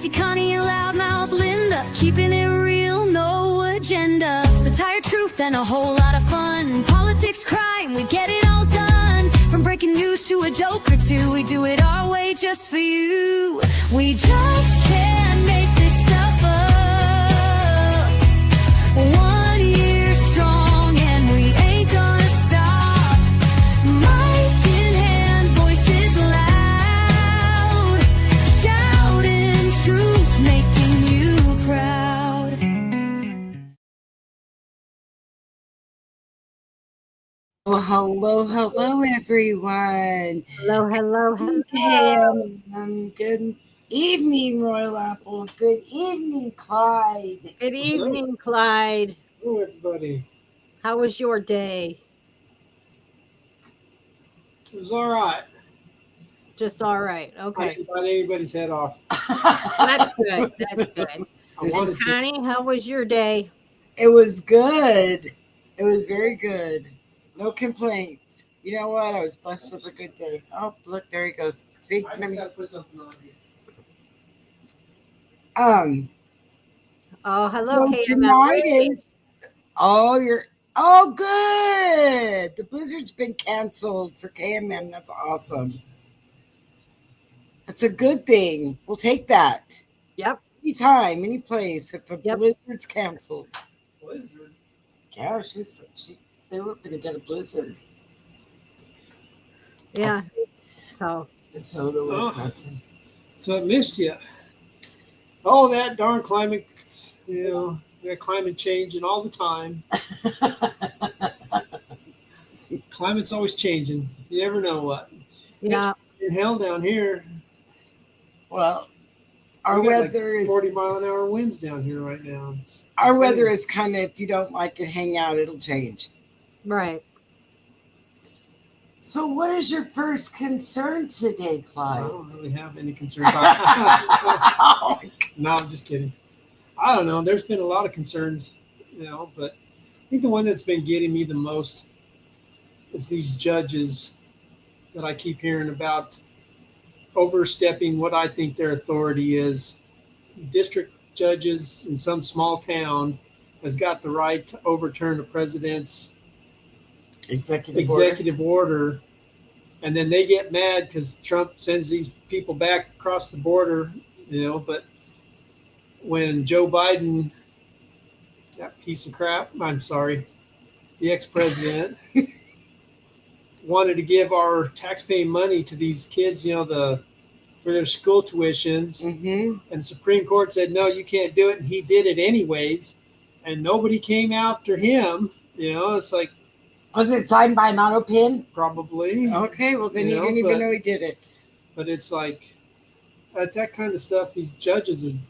Patsy, Connie, and Loudmouth Linda, keeping it real, no agenda. Satire, truth, and a whole lot of fun. Politics, crime, we get it all done. From breaking news to a joke or two, we do it our way just for you. We just can't make this stuff up. 1 year strong and we ain't gonna stop. Mic in hand, voices loud, shouting truth, making you proud. Oh, hello, everyone. Hello. Hey, good evening, Royal Apple. Good evening, Clyde. Good evening, Clyde. Hello, everybody. How was your day? It was all right. Just all right. I Okay. didn't bite anybody's head off. That's good. That's good. I wanted to. Connie, how was your day? It was good. It was very good. No complaints. You know what? I was blessed with a good day. Oh, look, there he goes. See? I just got to put something on here. Oh, hello, So KMF. tonight is good. The blizzard's been canceled for KMM. That's awesome. That's a good thing. We'll take that. Yep. Anytime, any place. If a blizzard's canceled. Blizzard? Yeah, they were going to get a blizzard. Yeah. So. Minnesota, Wisconsin. So I missed you. Oh, that darn climate, that climate changing all the time. Climate's always changing. You never know what. Yeah. It's in hell down here. Well, our weather like is 40-mile-an-hour winds down here right now. Our weather is kind of, if you don't like it, hang out, it'll change. Right. So what is your first concern today, Clyde? I don't really have any concerns. No, I'm just kidding. I don't know. There's been a lot of concerns, but I think the one that's been getting me the most is these judges that I keep hearing about overstepping what I think their authority is. District judges in some small town has got the right to overturn the president's executive order, and then they get mad because Trump sends these people back across the border, but when Joe Biden, that piece of crap, I'm sorry, the ex-president, wanted to give our taxpaying money to these kids, for their school tuitions, and Supreme Court said, no, you can't do it, and he did it anyways, and nobody came after him. It's like, was it signed by an auto pin? Probably. Okay, well then he didn't even know he did it. But it's like that kind of stuff. These judges you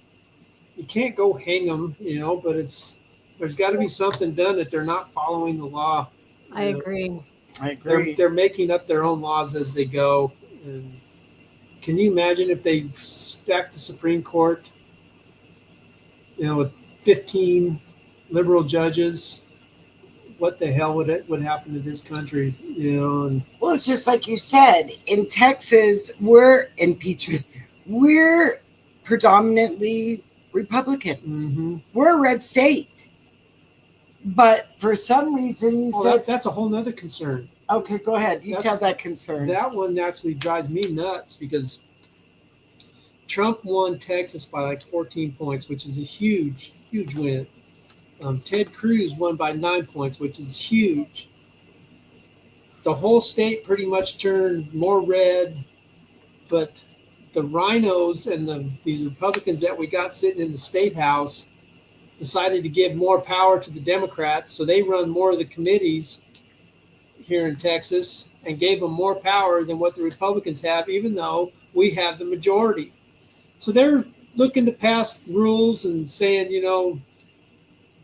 can't go hang them, but there's got to be something done that they're not following the law. I agree. They're making up their own laws as they go. And can you imagine if they stacked the Supreme Court, with 15 liberal judges? What the hell would happen to this country? And well, it's just like you said, in Texas, we're impeachment. We're predominantly Republican. Mm-hmm. We're a red state. But for some reason, that's a whole nother concern. Okay, go ahead. Tell that concern. That one actually drives me nuts because Trump won Texas by like 14 points, which is a huge, huge win. Ted Cruz won by 9 points, which is huge. The whole state pretty much turned more red, but the rhinos and these Republicans that we got sitting in the state house decided to give more power to the Democrats, so they run more of the committees here in Texas and gave them more power than what the Republicans have, even though we have the majority. So they're looking to pass rules and saying,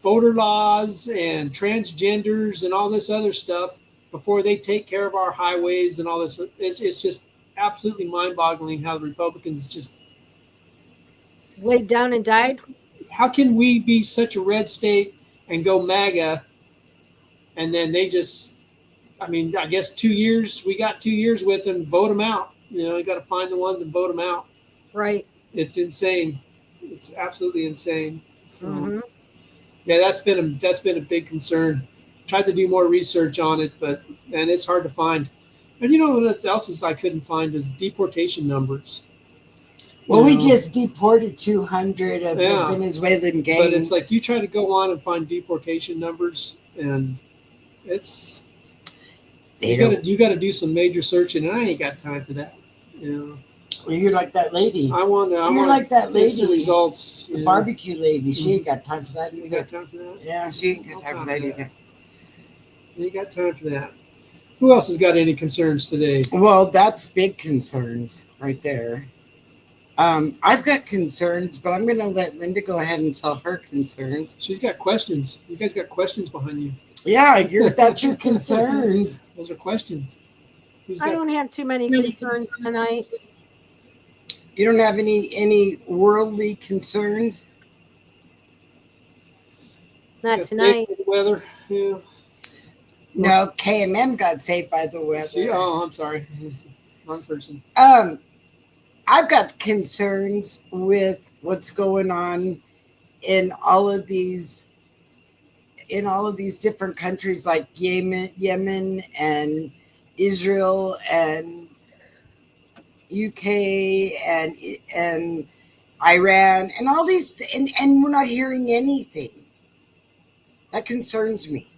voter laws and transgenders and all this other stuff before they take care of our highways and all this. It's just absolutely mind-boggling how the Republicans just laid down and died. How can we be such a red state and go MAGA, and then they just, I guess 2 years, we got 2 years with them, vote them out. You got to find the ones and vote them out. Right. It's insane. It's absolutely insane. So, Mhm. yeah, that's been a big concern. Tried to do more research on it, but and it's hard to find. And you know what else is I couldn't find is deportation numbers. Well, You we know, just deported 200 of the yeah, Venezuelan but it's gangs. like you try to go on and find deportation numbers, and it's They don't. you gotta do some major searching, and I ain't got time for that. You know, Well, you're like that lady. I You're want like that instant lady, results. the You know, barbecue lady. She ain't got time for that you either. got time for that? Yeah, she ain't No got time for time that for that. either. You got time for that. Who else has got any concerns today? Well, that's big concerns right there. I've got concerns, but I'm going to let Linda go ahead and tell her concerns. She's got questions. You guys got questions behind you. Yeah, that's your concerns. Those are questions. Who's I got don't have too many concerns tonight. You don't have any worldly concerns? Not got saved tonight. by the weather? Yeah. No, KMM got saved by the See, weather. oh, I'm sorry. Wrong person. Um, I've got concerns with what's going on in all of these different countries like Yemen and Israel and UK and Iran and all these and we're not hearing anything. That concerns me.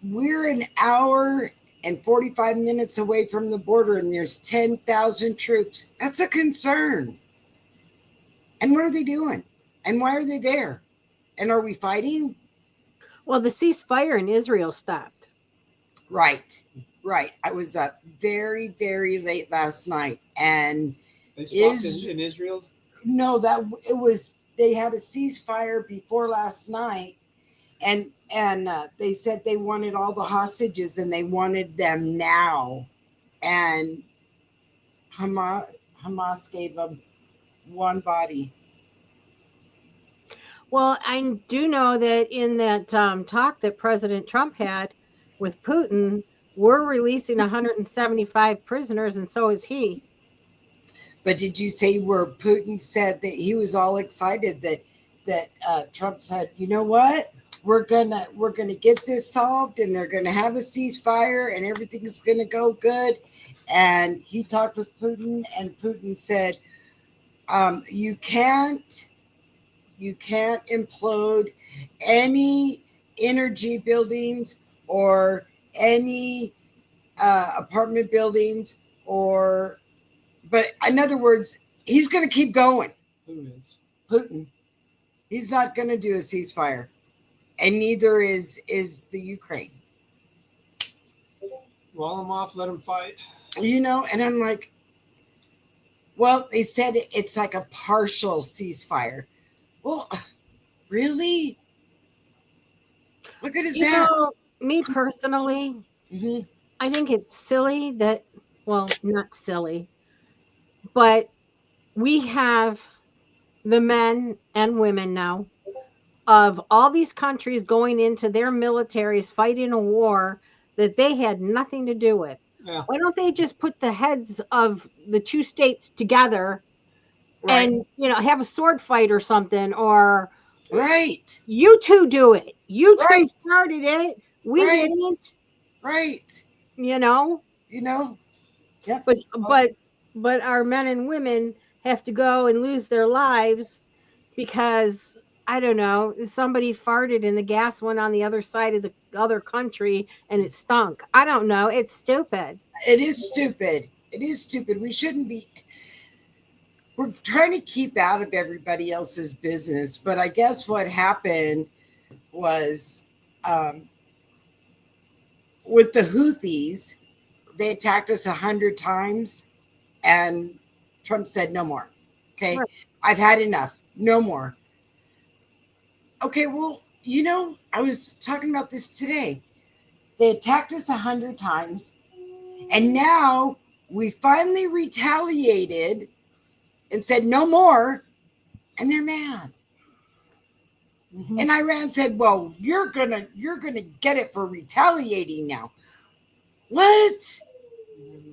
We're an hour and 45 minutes away from the border and there's 10,000 troops. That's a concern. And what are they doing? And why are they there? And are we fighting? Well, the ceasefire in Israel stopped. Right. Right. I was up very, very late last night and They stopped is in Israel. no, that it was they had a ceasefire before last night and they said they wanted all the hostages and they wanted them now and Hamas gave them one body. Well, I do know that in that talk that President Trump had with Putin, we're releasing 175 prisoners, and so is he. But did you say where Putin said that he was all excited that Trump said, you know what, we're gonna get this solved and they're gonna have a ceasefire and everything's gonna go good, and he talked with Putin and Putin said, you can't implode any energy buildings or any apartment buildings or but in other words he's going to keep going. Who is? Putin, he's not going to do a ceasefire and neither is the Ukraine. Wall them off. Let them fight. And I'm like, well, they said it's like a partial ceasefire. Well, really, what good is that? Me personally, Mm-hmm. I think it's silly that, well, not silly, but we have the men and women now of all these countries going into their militaries fighting a war that they had nothing to do with. Yeah. Why don't they just put the heads of the two states together Right. and have a sword fight or something, or Right. you two do it. You two Right. started it. We Right. didn't, Right. you know. Yep. But our men and women have to go and lose their lives because I don't know, somebody farted and the gas went on the other side of the other country and it stunk. I don't know. It's stupid. It is stupid. It is stupid. We shouldn't be. We're trying to keep out of everybody else's business. But I guess what happened was um, with the Houthis, they attacked us 100 times and Trump said, no more. Okay. Right. I've had enough. No more. Okay. Well, I was talking about this today. They attacked us 100 times. And now we finally retaliated and said no more, and they're mad. Mm-hmm. And Iran said, well, you're gonna get it for retaliating now. What?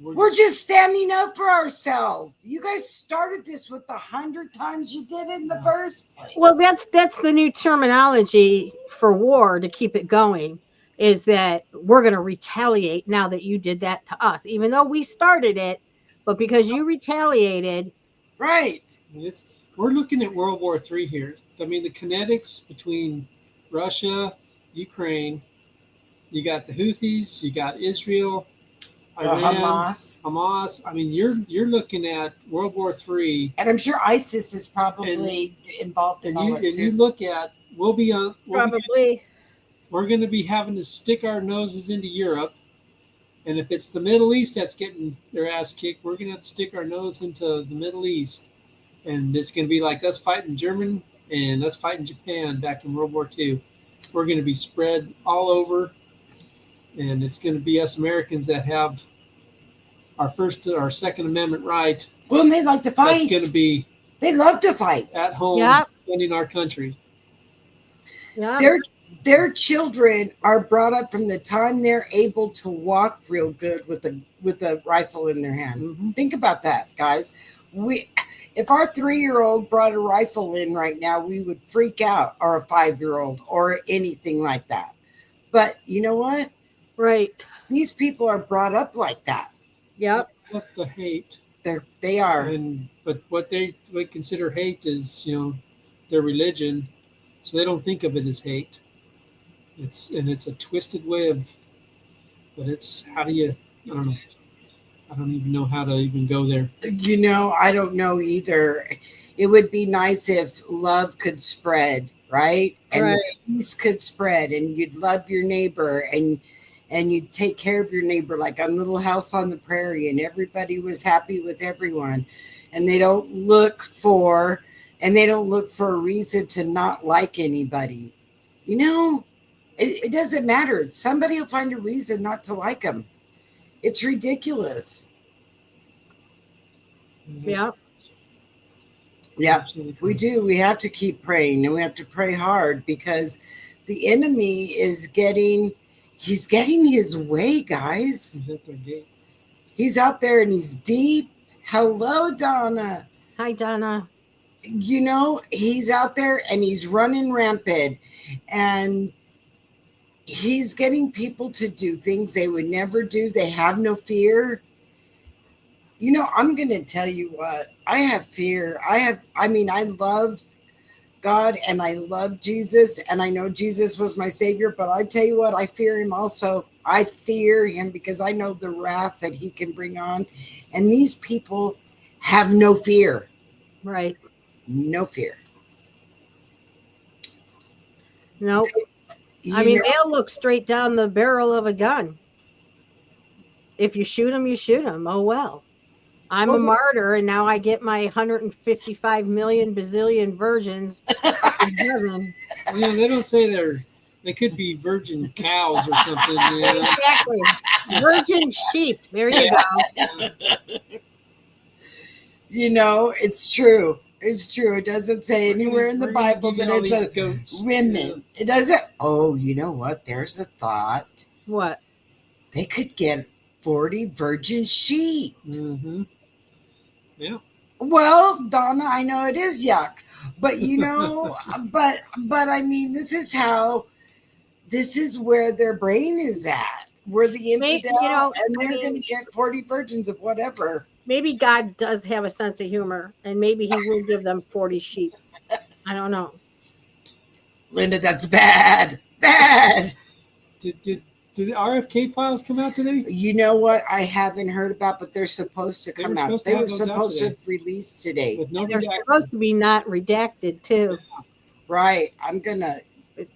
We're just standing up for ourselves. You guys started this with the 100 times you did in the first place. Well, that's the new terminology for war to keep it going. Is that we're going to retaliate now that you did that to us, even though we started it, but because you retaliated. Right. We're looking at World War III here. I mean, the kinetics between Russia, Ukraine, you got the Houthis, you got Israel, Iran, Hamas. I mean, you're looking at World War III, and I'm sure ISIS is probably involved in all it too. You look at we're going to be having to stick our noses into Europe, and if it's the Middle East that's getting their ass kicked, we're going to have to stick our nose into the Middle East, and it's going to be like us fighting Germany and us fighting Japan back in World War II. We're going to be spread all over, and it's going to be us Americans that have our Second Amendment right. Well, and they like to fight. That's going to be. They love to fight at home, defending our country. Yeah. Their children are brought up from the time they're able to walk real good with a rifle in their hand. Mm-hmm. Think about that, guys. If our 3-year-old brought a rifle in right now, we would freak out, or a 5-year-old, or anything like that. But you know what? Right. These people are brought up like that. Yep. What the hate? They are. But what they consider hate is, their religion, so they don't think of it as hate. It's a twisted way of. But how do you? I don't know. I don't even know how to even go there. I don't know either. It would be nice if love could spread, right? And the peace could spread, and you'd love your neighbor, and you'd take care of your neighbor like a Little House on the Prairie, and everybody was happy with everyone. And they don't look for a reason to not like anybody. It doesn't matter. Somebody will find a reason not to like them. It's ridiculous. Yeah. Yeah, we do. We have to keep praying, and we have to pray hard, because the enemy is getting his way, guys. He's at their gate. He's out there, and he's deep. Hello, Donna. Hi, Donna. He's out there, and he's running rampant, and he's getting people to do things they would never do. They have no fear. I'm going to tell you what. I have fear. I love God, and I love Jesus, and I know Jesus was my savior, but I tell you what, I fear him also. I fear him because I know the wrath that he can bring on. And these people have no fear. Right. No fear. Nope. They'll look straight down the barrel of a gun. If you shoot them, you shoot them. Oh, well. I'm a martyr, and now I get my 155 million bazillion virgins in heaven. Well, they don't say they could be virgin cows or something. Exactly. Virgin sheep. There you go. It's true. It's true. It doesn't say anywhere in the Bible that it's a women. It doesn't. Oh, you know what? There's a thought. What? They could get 40 virgin sheep. Mm-hmm. Yeah. Well, Donna, I know it is yuck, but but I mean, this is where their brain is at. Where the infidel, and they're going to get 40 virgins of whatever. Maybe God does have a sense of humor, and maybe he will give them 40 sheep. I don't know. Linda, that's bad. Bad. Did the RFK files come out today? You know what? I haven't heard about, but they're supposed to come out. They were supposed to release today. They're supposed to be not redacted, too. Right. I'm going to.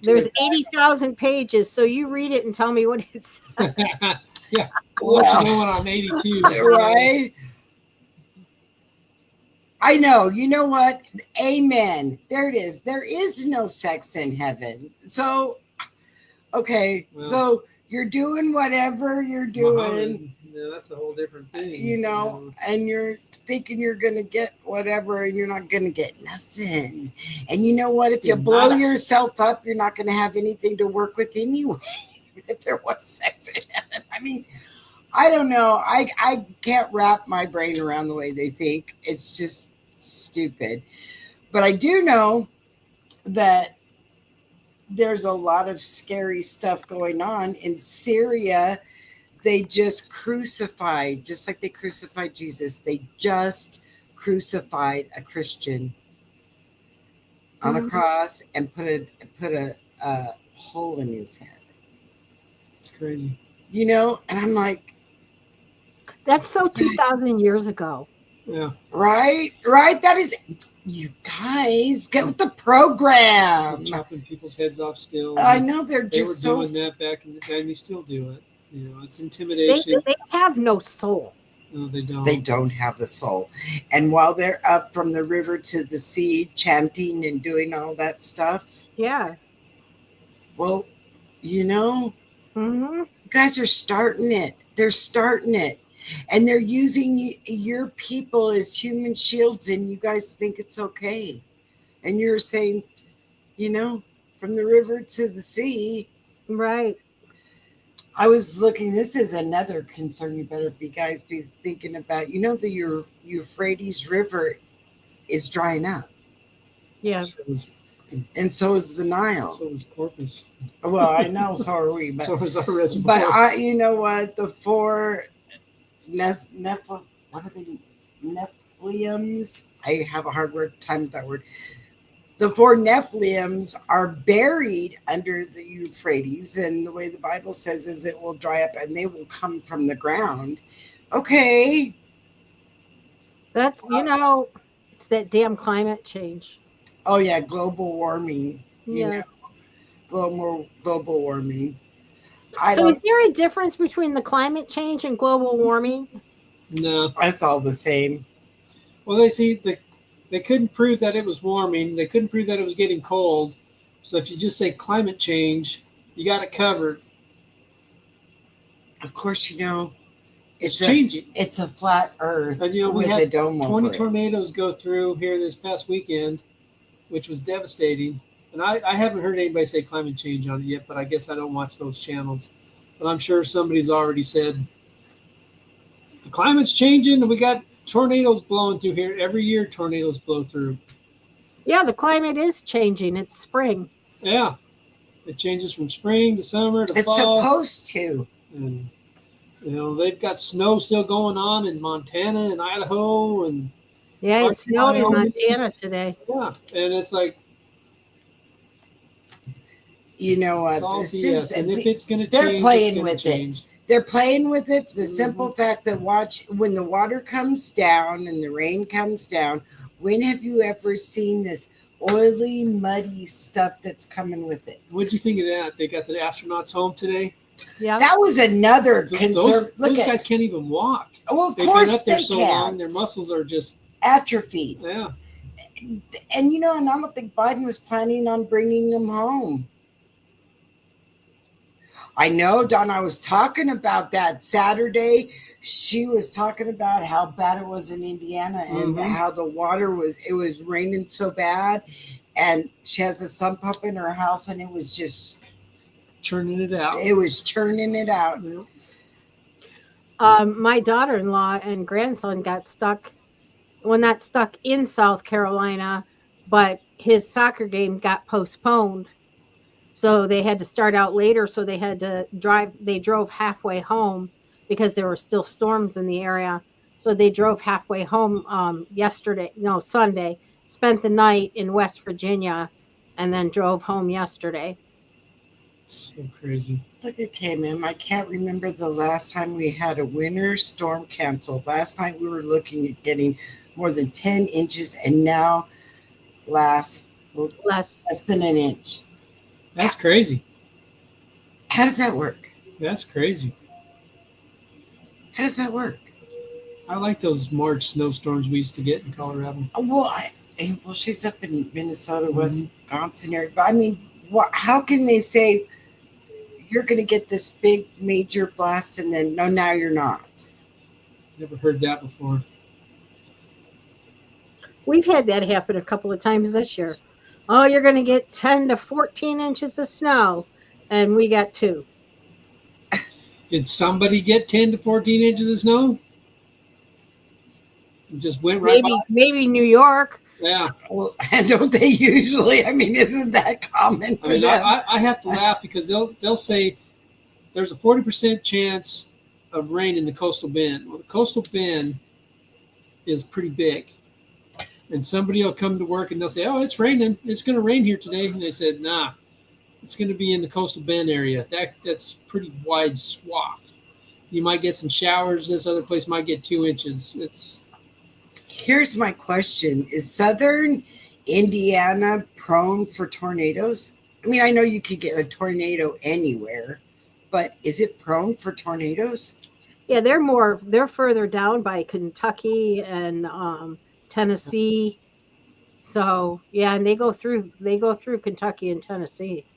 There's 80,000 pages, so you read it and tell me what it says. Yeah. I'll let you know when I'm 82. Right? I know. You know what? Amen. There it is. There is no sex in heaven. So, okay. Well, so you're doing whatever you're doing. Yeah, that's a whole different thing. And you're thinking you're going to get whatever, and you're not going to get nothing. And you know what? If you blow yourself up, you're not going to have anything to work with anyway. If there was sex in heaven. I mean, I don't know. I can't wrap my brain around the way they think. It's just stupid. But I do know that there's a lot of scary stuff going on in Syria. They just crucified, just like they crucified Jesus, they just crucified a Christian on a Mhm. cross and put a hole in his head. It's crazy. And I'm like, That's so 2,000 years ago. Yeah. right. That is, you guys get with the They're program. chopping people's heads off still. I know they're They were just so. doing that back in the day, and they still do it. It's They intimidation. they have no soul. No, they don't. They don't have the soul. And while they're up from the river to the sea, chanting and doing all that stuff, Yeah. well, you know, Hmm. you guys are starting it. They're starting it. And they're using your people as human shields, and you guys think it's okay. And you're saying, from the river to the sea. Right. I was looking, this is another concern you better guys be thinking about. The Euphrates River is drying up, Yeah. So was, and so is the Nile. so was Corpus. Well, I know, so are we, So was our reservoir. but you know what? The four what are they? Nephilims. I have a hard time with that word. The four Nephilims are buried under the Euphrates, and the way the Bible says is it will dry up and they will come from the ground. Okay. That's, it's that damn climate change. Oh yeah, global warming. Yes. Global warming. I So is don't. there a difference between the climate change and global warming? No. That's all the same. Well, they couldn't prove that it was warming. They couldn't prove that it was getting cold. So if you just say climate change, you got it covered. Of course, It's a changing. it's a flat Earth And we with a had dome 20 over it. tornadoes go through here this past weekend, which was devastating. And I haven't heard anybody say climate change on it yet, but I guess I don't watch those channels. But I'm sure somebody's already said the climate's changing and we got tornadoes blowing through here. Every year tornadoes blow through. Yeah, the climate is changing. It's spring. Yeah. It changes from spring to summer to It's fall. supposed to. And they've got snow still going on in Montana and Idaho and Yeah, it snowed in Wyoming. Montana today. Yeah. And it's like, You know what? it's all This BS. is. And if it's going to They're change, playing it's going with to change. it. They're playing with it for the Mhm. simple fact that when the water comes down and the rain comes down, when have you ever seen this oily, muddy stuff that's coming with it? What'd you think of that? They got the astronauts home today. Yeah. That was another concern. Those guys can't even walk. Well, of They've course been up there they so can't. long, their muscles are just Atrophied. yeah. And and I don't think Biden was planning on bringing them home. I know, Don, I was talking about that Saturday. She was talking about how bad it was in Indiana and how the water it was raining so bad. And she has a sump pump in her house and it was just churning it out. It was churning it out. Yeah. My daughter-in-law and grandson got stuck. Well, not stuck in South Carolina, but his soccer game got postponed. So they had to start out later. So they had to drive. They drove halfway home because there were still storms in the area. So they drove halfway home Sunday, spent the night in West Virginia, and then drove home yesterday. So crazy. Look at KMM. I can't remember the last time we had a winter storm canceled. Last night we were looking at getting more than 10 inches, and now less than an inch. That's crazy. How does that work? That's crazy. How does that work? I like those March snowstorms we used to get in Colorado. Well, she's up in Minnesota, Wisconsin area. But I mean, how can they say you're going to get this big major blast and then no, now you're not? Never heard that before. We've had that happen a couple of times this year. Oh, you're going to get 10 to 14 inches of snow, and we got 2. Did somebody get 10 to 14 inches of snow? It just went right by. Maybe New York. Yeah. Well, and don't they usually? I mean, isn't that common for them? I have to laugh because they'll say there's a 40% chance of rain in the coastal bend. Well, the coastal bend is pretty big. And somebody will come to work and they'll say, "Oh, it's raining. It's going to rain here today." And they said, "Nah, it's going to be in the coastal bend area. That's pretty wide swath. You might get some showers. This other place might get 2 inches." Here's my question. Is southern Indiana prone for tornadoes? I mean, I know you could get a tornado anywhere, but is it prone for tornadoes? Yeah, they're further down by Kentucky and Tennessee. So yeah, and they go through Kentucky and Tennessee.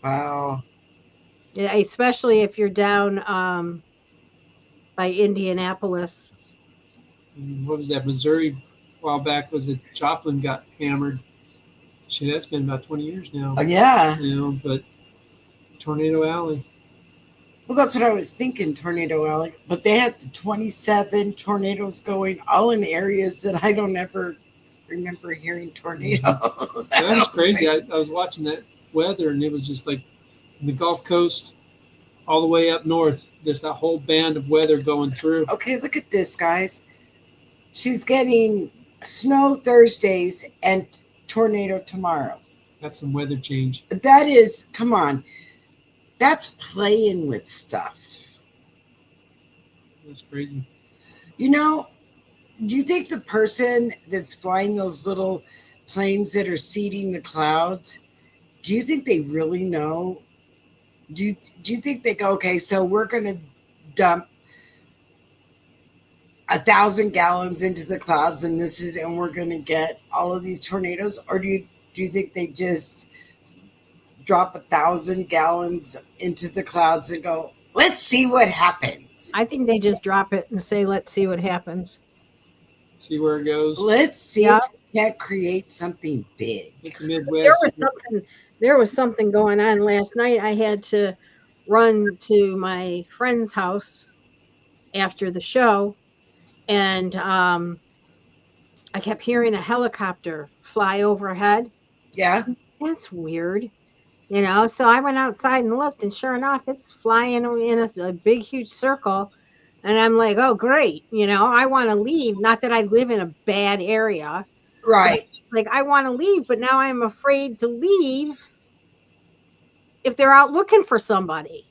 Wow. Yeah, especially if you're down by Indianapolis. What was that? Missouri, a while back, was it Joplin got hammered? Shit, that's been about 20 years now. Oh, yeah. But Tornado Alley. Well, that's what I was thinking, Tornado Alley. But they had the 27 tornadoes going all in areas that I don't ever remember hearing tornadoes. That was crazy. I was watching that weather, and it was just like from the Gulf Coast all the way up north. There's that whole band of weather going through. Okay, look at this, guys. She's getting snow Thursdays and tornado tomorrow. That's some weather change. That is, come on. That's playing with stuff. That's crazy. You know, do you think the person that's flying those little planes that are seeding the clouds, do you think they really know? Do you think they go, okay, so we're going to dump 1,000 gallons into the clouds and we're going to get all of these tornadoes? Or do you think they just drop 1,000 gallons into the clouds and go, let's see what happens? I think they just drop it and say, let's see what happens. See where it goes. Let's see if we can't create something big. Hit the Midwest. There was something going on last night. I had to run to my friend's house after the show, and I kept hearing a helicopter fly overhead. Yeah. That's weird. So I went outside and looked, and sure enough, it's flying in a big, huge circle. And I'm like, oh, great. I want to leave. Not that I live in a bad area. Right. Like, I want to leave, but now I'm afraid to leave if they're out looking for somebody.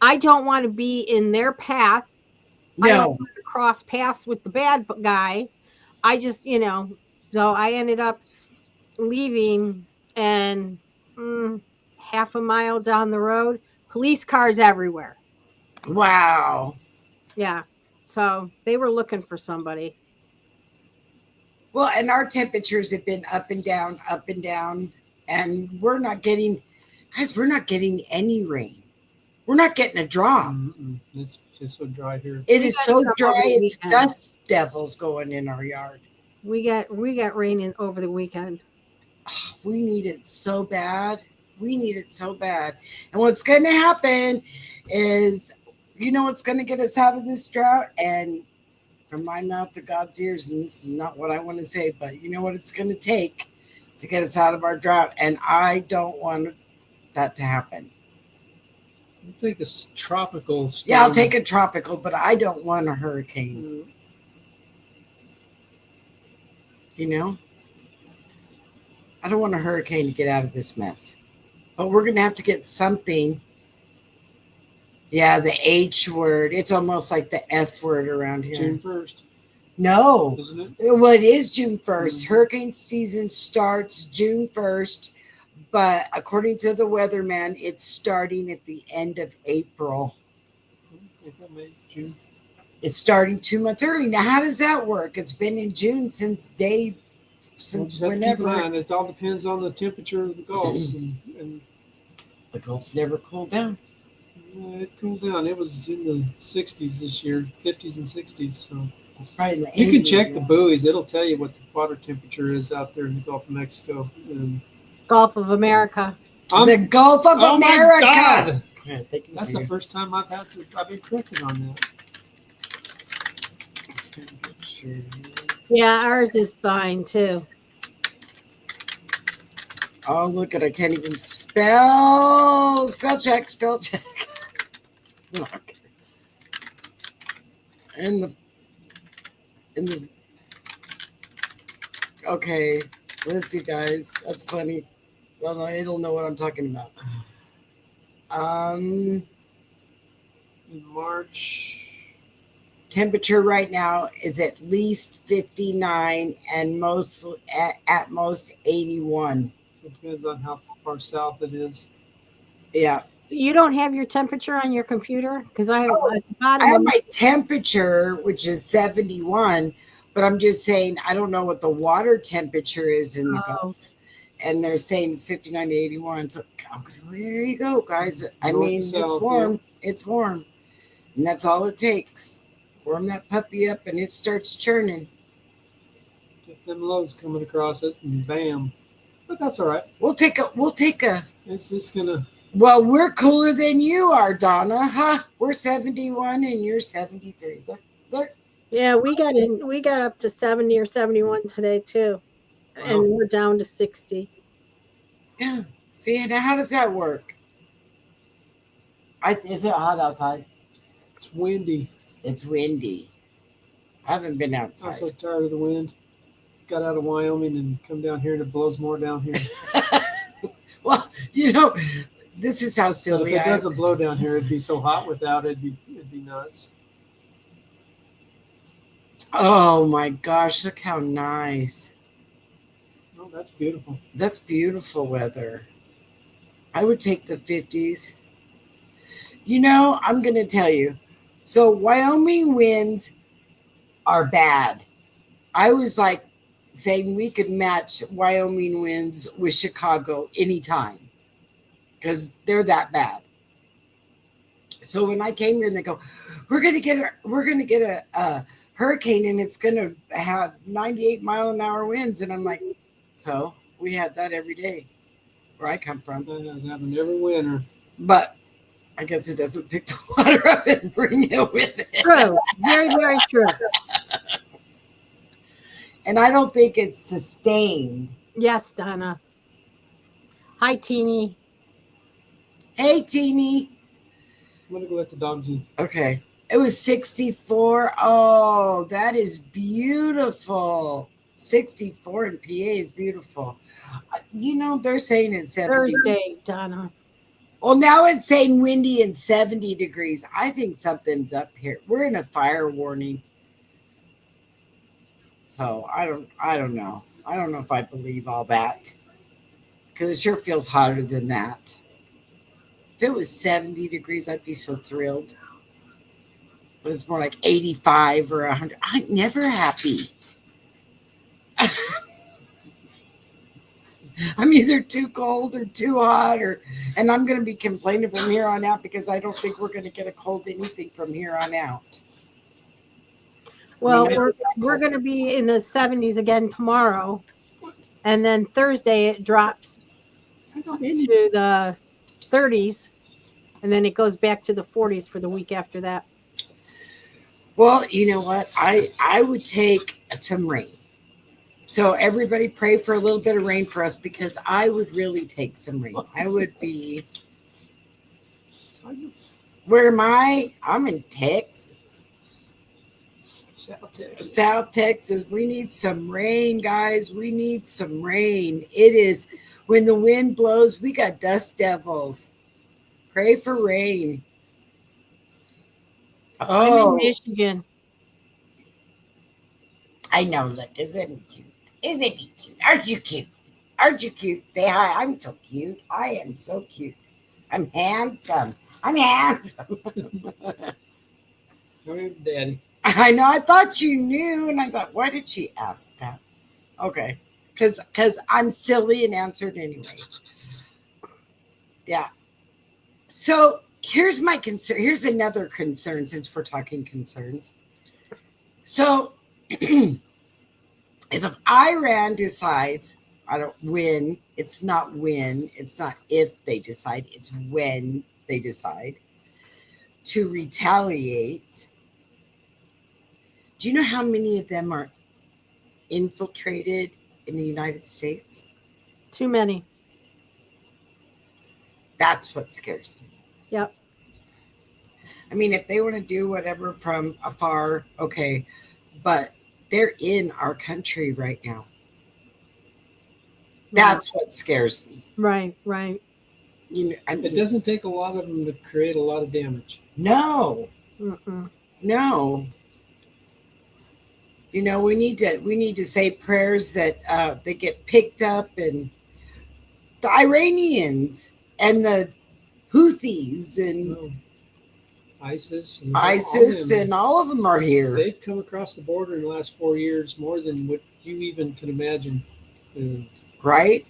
I don't want to be in their path. No. I don't want to cross paths with the bad guy. I just, so I ended up leaving, and half a mile down the road, police cars everywhere. Wow. Yeah. So they were looking for somebody. Well, and our temperatures have been up and down, and we're not getting any rain. We're not getting a drop. It's just so dry here. It is so dry. It's dust devils going in our yard. We got rain in over the weekend. Oh, we need it so bad. And what's going to happen is, what's going to get us out of this drought? And from my mouth to God's ears, and this is not what I want to say, but you know what it's going to take to get us out of our drought. And I don't want that to happen. I'll take a tropical storm. Yeah, I'll take a tropical, but I don't want a hurricane. I don't want a hurricane to get out of this mess. But we're going to have to get something. Yeah, the H word. It's almost like the F word around here. June 1st. No. Isn't it? Well, it is June 1st. Hurricane season starts June 1st. But according to the weatherman, it's starting at the end of April. April, May, June. It's starting 2 months early. Now, how does that work? It's been in June since whenever. It all depends on the temperature of the Gulf. and the Gulf's never cooled down. It cooled down. It was in the 60s this year, 50s and 60s. So it's probably the you can check the buoys. It'll tell you what the water temperature is out there in the Gulf of Mexico. Gulf of America. The Gulf of America. My God. Yeah, they can That's see the it. first time I've been corrected on that. Sure. Yeah, ours is fine too. Oh, look at I can't even spell. Spell check. Spell check. Look. In the. Okay. Let's see, guys. That's funny. Well, no, it'll know what I'm talking about. Um, In March, Temperature right now is at least 59 and at most 81. so it depends on how far south it is. Yeah. You don't have your temperature on your computer? Because I have Oh, at the I bottom have of my temperature, which is 71, but I'm just saying I don't know what the water temperature is in the oh, Gulf. And they're saying it's 59 to 81. So there you go, guys. I North to mean, it's south, warm. yeah. It's warm. And that's all it takes. Warm that puppy up and it starts churning. Get them lows coming across it, and bam. But that's all right. We'll take a It's just gonna. well, we're cooler than you are, Donna. Huh? We're 71 and you're 73. There. yeah, we got up to 70 or 71 today too. And Well, we're down to 60. Yeah. See, now how does that work? Is it hot outside? it's windy. It's windy. I haven't been I'm outside. so tired of the wind. Got out of Wyoming and come down here, and it blows more down here. Well, this is how But if silly it doesn't blow down here, it'd be so hot without it. It'd be nuts. Oh my gosh, look how nice. Oh, that's beautiful. That's beautiful weather. I would take the 50s. I'm going to tell you. So, Wyoming winds are bad. I was like saying we could match Wyoming winds with Chicago anytime because they're that bad. So when I came here and they go, we're gonna get a hurricane and it's gonna have 98-mile-an-hour winds, and I'm like, so we had that every day where I come from. That has happened every winter. But I guess it doesn't pick the water up and bring it with it. True. Very, very true. And I don't think it's sustained. Yes, Donna. Hi, Teeny. Hey, Teeny. I'm gonna go let the dogs in. Okay. It was 64. Oh, that is beautiful. 64 in PA is beautiful. They're saying it's 70. Thursday, Donna. Well, now it's saying windy and 70 degrees. I think something's up here. We're in a fire warning. So I don't know. I don't know if I believe all that. Because it sure feels hotter than that. If it was 70 degrees, I'd be so thrilled. But it's more like 85 or 100. I'm never happy. I'm either too cold or too hot, and I'm going to be complaining from here on out because I don't think we're going to get a cold anything from here on out. Well, we're going to be in the 70s again tomorrow. And then Thursday it drops to the 30s. And then it goes back to the 40s for the week after that. Well, you know what? I would take some rain. So everybody pray for a little bit of rain for us because I would really take some rain. I would be. Where am I? I'm in Texas. South Texas. We need some rain, guys. We need some rain. It is when the wind blows, we got dust devils. Pray for rain. Oh, I'm in Michigan. I know. Look, isn't he cute? Isn't he cute? Aren't you cute? Aren't you cute? Say hi. I'm so cute. I am so cute. I'm handsome. I'm handsome. Daddy. I know. I thought you knew, and I thought, why did she ask that? Okay, because I'm silly and answered anyway. Yeah. So here's my concern. Here's another concern since we're talking concerns. So if Iran decides, I don't win, it's not when, it's not if they decide, it's when they decide, to retaliate. Do you know how many of them are infiltrated in the United States? Too many. That's what scares me. Yep. I mean, if they want to do whatever from afar, okay, but they're in our country right now. That's what scares me. Right. Right. You know, I It mean, doesn't take a lot of them to create a lot of damage. no, Mm-mm. no. You know, we need to say prayers that they get picked up, and the Iranians and the Houthis and No. ISIS and ISIS all them, and all of them are here, they've come across the border in the last 4 years more than what you even can imagine. And right?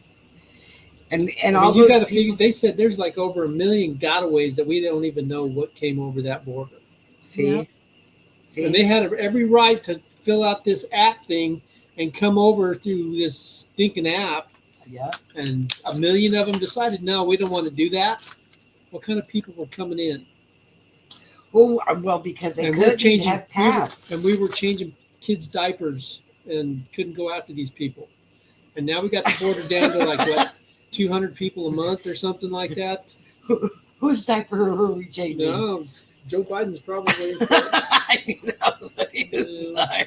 And I all mean, you those got to people. figure. They said there's like over 1 million gotaways that we don't even know what came over that border. See, Yep. see, And they had every right to fill out this app thing and come over through this stinking app. yeah. And 1 million of them decided, no, we don't want to do that. What kind of people were coming in? Well, because they And we're couldn't changing, have passed. and we were changing kids' diapers and couldn't go after these people. And now we got the border down to like what, 200 people a month or something like that. Whose diaper were we changing? No, Joe Biden's probably. I knew that was what he was saying.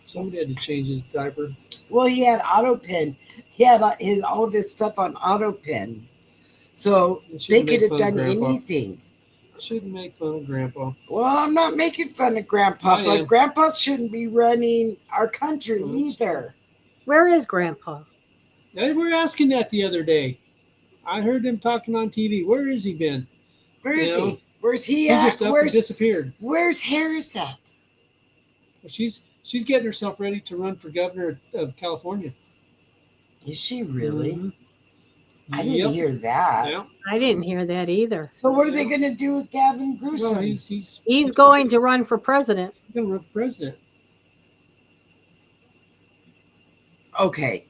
Somebody had to change his diaper. Well, he had auto pen. He had all of his stuff on auto pen, so they could have done anything. Shouldn't make fun of Grandpa. Well, I'm not making fun of Grandpa, but Grandpa shouldn't be running our country either. Where is Grandpa? They were asking that the other day. I heard them talking on TV. Where has he been? Where is he? Where's he He at? just up and disappeared. Where's Harris at? Well, she's getting herself ready to run for governor of California. Is she really? Mm-hmm. I didn't hear that. Yeah. I didn't hear that either. So what are they going to do with Gavin Newsom? Well, he's going to run for president. He's going to run for president. Okay.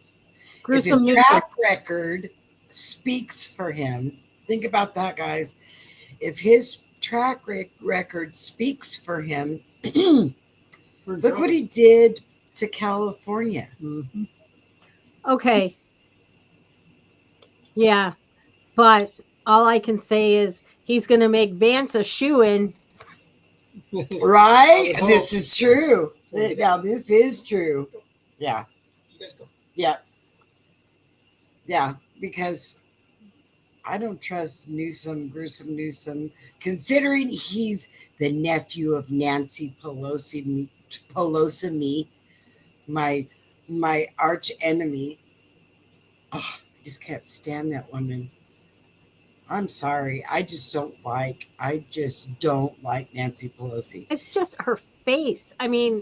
Gruesome if his news. track record speaks for him, think about that, guys. If his track record speaks for him, look what he did to California. Mm-hmm. Okay. Yeah, but all I can say is he's going to make Vance a shoo-in. Right? This is true. Now, this is true. Yeah. Yeah. Yeah, because I don't trust Gruesome Newsom, considering he's the nephew of Nancy Pelosi, my arch enemy. Oh, I just can't stand that woman. I'm sorry. I just don't like Nancy Pelosi. It's just her face. I mean,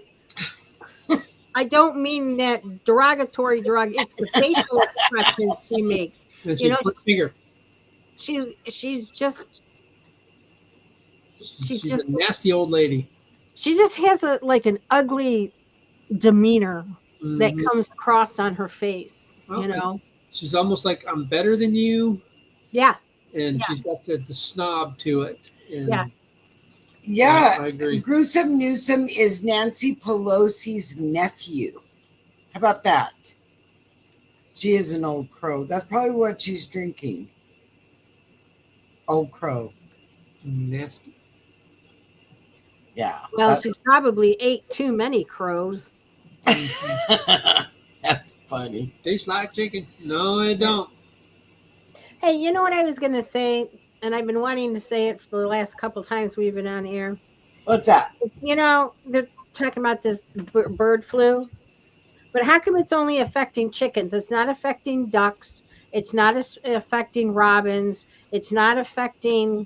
I don't mean that derogatory drug. It's the facial expressions she makes. And You know, finger. she's just a nasty old lady. She just has an ugly demeanor that Mm-hmm. comes across on her face. Okay. You know, She's almost like, I'm better than you. Yeah. And she's got the snob to it. And yeah, I agree. Gruesome Newsom is Nancy Pelosi's nephew. How about that? She is an old crow. That's probably what she's drinking. Old crow. Nasty. Yeah. Well, she's probably ate too many crows. That's funny. Tastes like chicken. No, I don't. Hey, you know what I was going to say? And I've been wanting to say it for the last couple times we've been on air. What's that? You know, they're talking about this bird flu. But how come it's only affecting chickens? It's not affecting ducks. It's not affecting robins. It's not affecting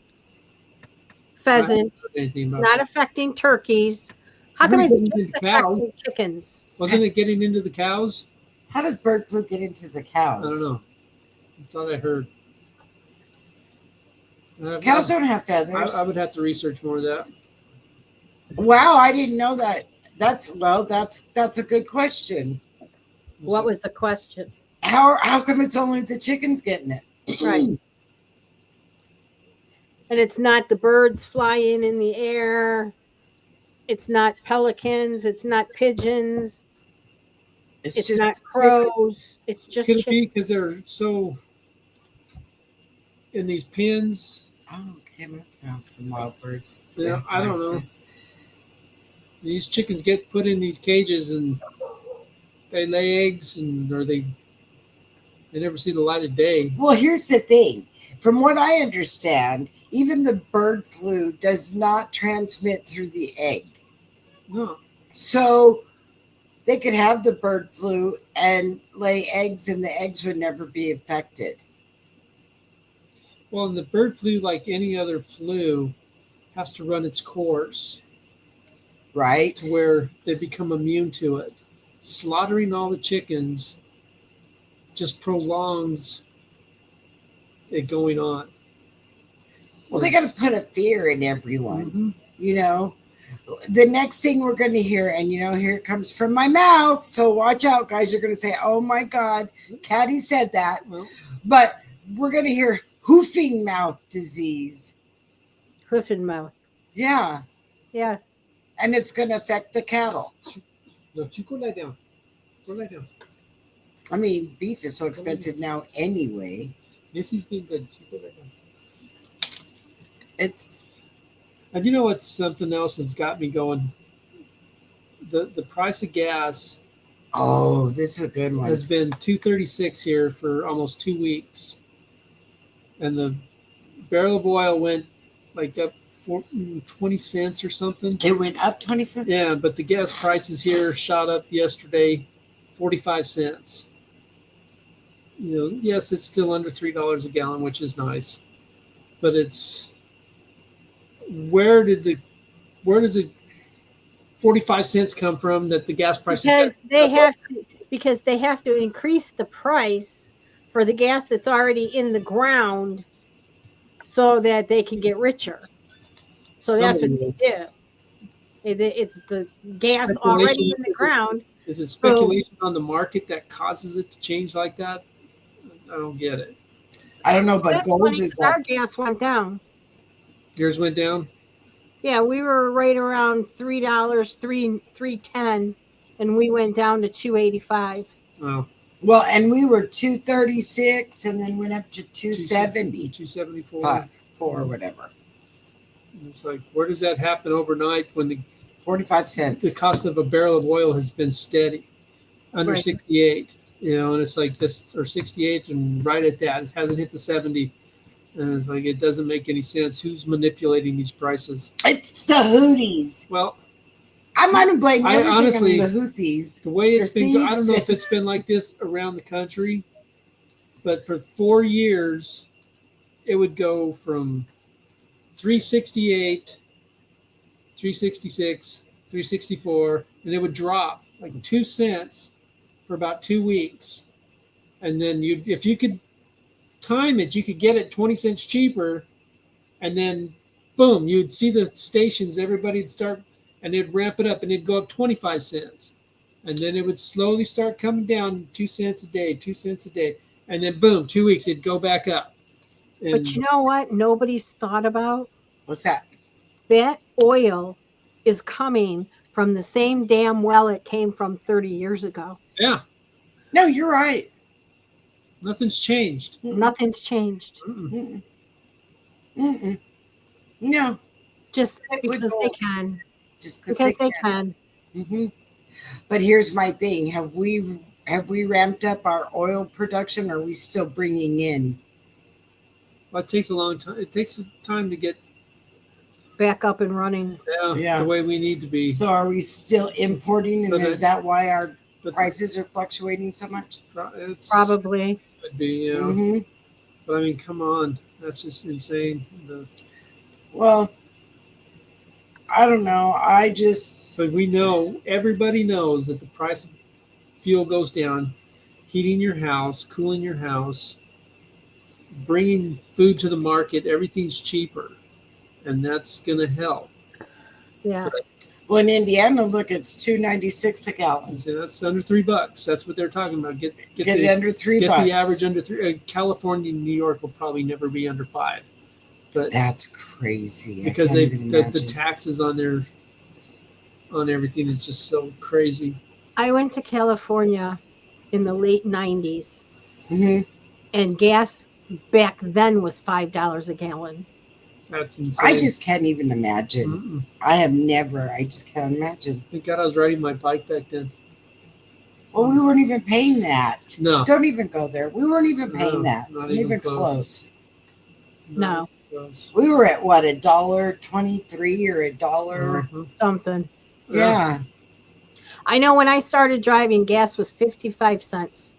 pheasants. Not affecting turkeys. How come it's just affecting chickens? Wasn't it getting into the cows? How does bird flu get into the cows? I don't know. I thought I heard. Cows don't have feathers. I would have to research more of that. Wow, I didn't know that. That's a good question. What was the question? How come it's only the chickens getting it? Right. And it's not the birds flying in the air. It's not pelicans. It's not pigeons. It's It's just not chicken. crows. It's just Could it be chicken. because they're so in these pens? Oh, okay, I found some wild birds. Yeah, I don't know. These chickens get put in these cages and they lay eggs, and or they never see the light of day. Well, here's the thing. From what I understand, even the bird flu does not transmit through the egg. No. So they could have the bird flu and lay eggs, and the eggs would never be affected. Well, and the bird flu, like any other flu, has to run its course Right? to where they become immune to it. Slaughtering all the chickens just prolongs it going on. Well, they got to put a fear in everyone. Mhm. You know, the next thing we're going to hear, and here it comes from my mouth. So watch out, guys. You're going to say, "Oh my God, Caddy said that." Well, But we're going to hear hoofing mouth disease. Hoof and mouth. Yeah. Yeah. And it's going to affect the cattle. no, you go lie down. Go lie down. I mean, beef is so expensive now anyway. Missy's been good. You go lie down. It's And you know what? Something else has got me going. The price of gas this is a good one. has been $2.36 here for almost 2 weeks, and the barrel of oil went like up 20 cents or something. It went up 20 cents. Yeah, but the gas prices here shot up yesterday, 45 cents. Yes, it's still under $3 a gallon, which is nice, but it's where does it 45 cents come from that the gas prices Because they have to increase the price for the gas that's already in the ground so that they can get richer. So that's what they do. It's the gas already in the ground. Is it speculation on the market that causes it to change like that? I don't get it. I don't know, but That's gold funny, is 'cause our gas went down. Yours went down? Yeah, we were right around $3, $3.10, and we went down to $2.85. Oh, well, and we were 236, and then went up to 270, 274. 4 or whatever. It's like, where does that happen overnight when the 45 cents. the cost of a barrel of oil has been steady under Right. 68? And it's like this, or 68, and right at that, it hasn't hit the 70. And it's like, it doesn't make any sense. Who's manipulating these prices? It's the Houthis. Well, I'm not blaming I everything honestly- on the Houthis. the way it's They're been, I don't thieves. know if it's been like this around the country, but for 4 years, it would go from 368, 366, 364, and it would drop like 2 cents for about 2 weeks. And then if you could time it, you could get it 20 cents cheaper, and then boom, you'd see the stations, everybody'd start, and it'd ramp it up, and it'd go up 25 cents. And then it would slowly start coming down 2 cents a day, 2 cents a day. And then boom, 2 weeks, it'd go back up. And But you know what nobody's thought about? What's that? That oil is coming from the same damn well it came from 30 years ago. yeah, No, you're right. nothing's changed. Nothing's changed. Mm-mm. Mm-mm. No, Just Liquid because they gold. can. just Because because they can. hmm But here's my thing: have we ramped up our oil production? Or are we still bringing in? Well, it takes a long time. It takes time to get Back up and running. Yeah. the way we need to be. So are we still importing? And But is that why our But prices are fluctuating so much? it's Probably. could be, yeah. hmm But I mean, come on, that's just insane. Well, I don't know. I just So we know, everybody knows that the price of fuel goes down, heating your house, cooling your house, bringing food to the market, everything's cheaper, and that's going to help. Yeah. well in Indiana, look, it's $2.96 a gallon. And so that's under $3. That's what they're talking about. Get Get it under $3. get the average under 3. California and New York will probably never be under 5. But That's crazy. because I they can't even the imagine. taxes on everything is just so crazy. I went to California in the late 90s, Mhm. and gas back then was $5 a gallon. That's I insane. just can't even imagine. Mm-mm. I have never. I just can't imagine. Thank God I was riding my bike back then. Well, we weren't even paying that. No, Don't even go there. We weren't even paying No, that. not Not even even close. close. not No. close. We were at what, $1.23 or $1? Uh-huh. Something. Yeah. I know when I started driving, gas was 55 cents.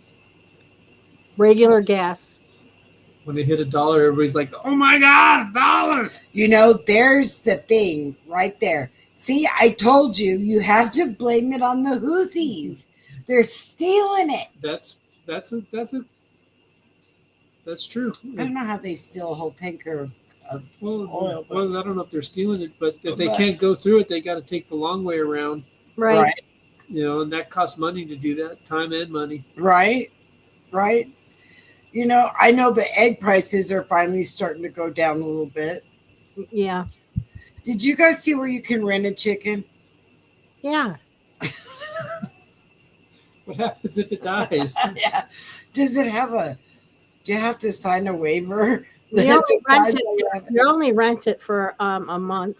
Regular gas. When they hit $1, everybody's like, "Oh my God, $1!" You know, there's the thing right there. See, I told you, you have to blame it on the Houthis. They're stealing it. That's true. I don't know how they steal a whole tanker of oil. Well, I don't know if they're stealing it, but if they But- can't go through it, they got to take the long way around. Right. And that costs money to do that, time and money. Right. You know, I know the egg prices are finally starting to go down a little bit. Yeah. Did you guys see where you can rent a chicken? Yeah. What happens if it dies? Yeah. Does it have a? Do you have to sign a waiver? You that only it rent dies it. while you have You only rent it for a month.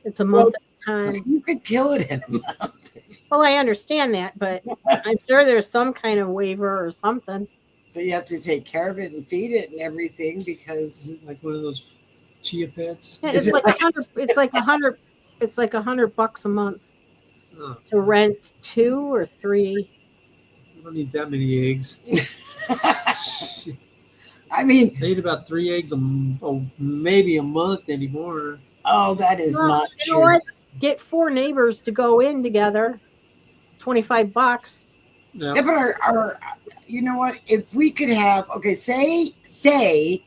It's a Well, month at a time. You could kill it in a month. Well, I understand that, but I'm sure there's some kind of waiver or something. That you have to take care of it and feed it and everything Is because it like one of those chia pets? Yeah, Is it's it like like- 100. It's like 100. It's like $100 a month Oh, to rent 2 or 3. I don't need that many eggs. Shit. I mean, I eat about 3 eggs maybe a month anymore. oh, that is Well, not you know true. what? Get 4 neighbors to go in together. $25. No. Yeah, but our you know what? If we could have say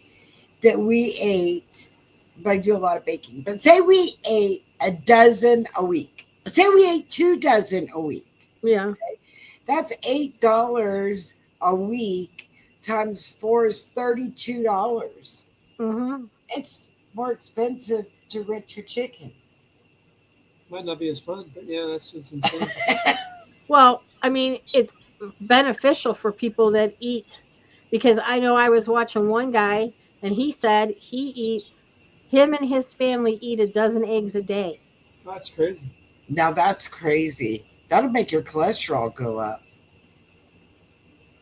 that we ate, but I do a lot of baking, but say we ate a dozen a week. Say we ate 2 dozen a week. Yeah. That's $8 a week times 4 is $32. Mm-hmm. It's more expensive to rent your chicken. Might not be as fun, but yeah, that's insane. Well, I mean, it's beneficial for people that eat, because I know I was watching one guy and he said him and his family eat a dozen eggs a day. That's crazy. Now that's crazy. That'll make your cholesterol go up.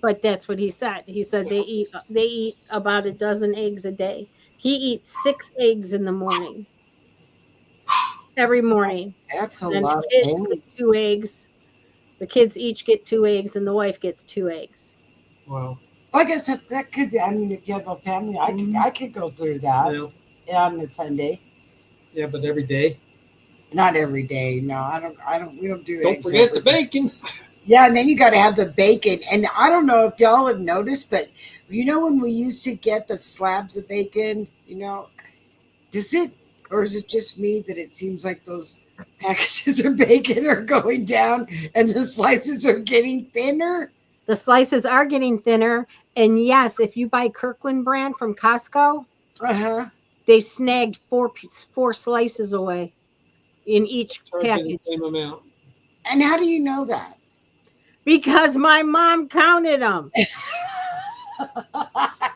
But that's what he said. He said they eat about a dozen eggs a day. He eats 6 eggs in the morning. Every morning. That's a Then lot the of kids get eggs. 2 eggs. The kids each get 2 eggs and the wife gets 2 eggs. Wow. I guess that could be. I mean, if you have a family, I could go through that on a Sunday. Yeah, but every day. Not every day. No, I don't. We don't do. Don't eggs forget every the day. bacon. Yeah, and then you got to have the bacon. And I don't know if y'all have noticed, but you know when we used to get the slabs of bacon, does it, or is it just me that it seems like those packages of bacon are going down and the slices are getting thinner? The slices are getting thinner. And yes, if you buy Kirkland brand from Costco, Uh-huh. they snagged 4 slices away in each Charge you the package. same amount. And how do you know that? Because my mom counted them.